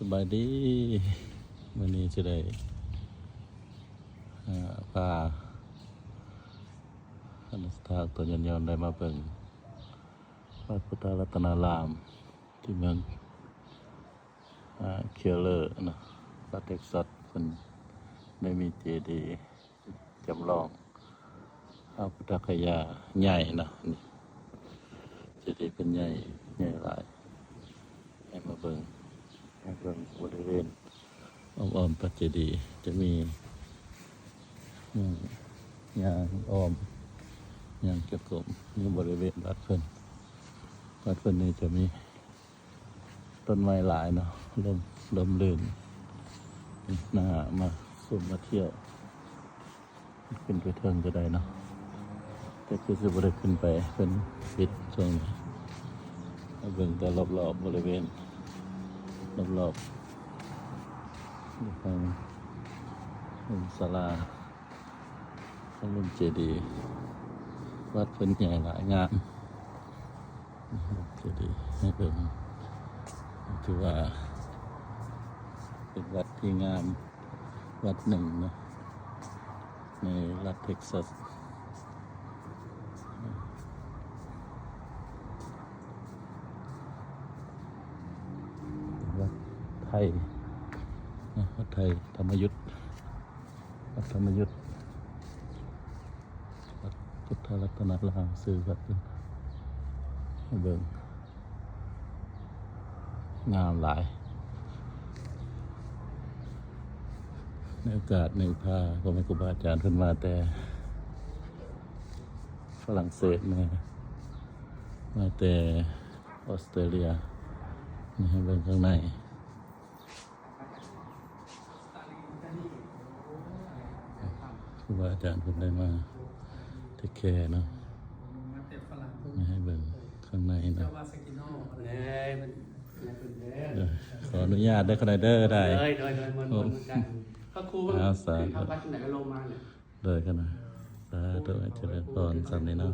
สบายดีวันนี้จะได้พาคณะสถาตัวยนต์ได้มาเบิ่งวัดพุทธรัตนารามที่เมืองเคลเลอร์นะรัฐเท็กซัสเป็นได้มีเจดีย์จำลองพระพุทธคยาใหญ่นะนี่เจดีย์เป็นใหญ่หลายให้มาเบิ่งบริเวณอ้อมพระเจดีย์จะมียางอ้อมยางเก็บกลมนี่บริเวณวัดเพิ่นนี่จะมีต้นไม้หลายเนาะลมลื่นน่ามาสุ่มมาเที่ยวขึ้นไปเทิงก็ได้เนาะแต่คือจะบริขึ้นไปเป็นปิดช่วงนี้เบิ่งแต่รอบๆบริเวณรอบๆทางศาลาทางรุ่นเจดีย์วัดเป็นใหญ่หลายงามเจดีย์ให้เบิ่งถือว่าเป็นวัดที่งามวัดหนึ่งนะในรัฐเท็กซัสวัดไทยวัดไทยธรรมยุทธวัดธรรมยุทธวัดพุทธรัตนารามสื่อวัดให้เบิ่งงามหลายในโอกาสในพาพ่อแม่ครูบาอาจารย์เพิ่นมาแต่ฝรั่งเศสมาแต่ออสเตรเลียนี่ให้เบิ่งข้างในครูบาอาจารย์เพิ่นได้มาเทคแคร์เนาะนี่ให้เบิ่งข้างในนะขออนุญาตได้ขนาดเด้อได้มันพระครูเข้าวัดที่ไหนก็ลงมาเนี่ยเลยกันนะสาธุเจริญพรสันนิเนาะ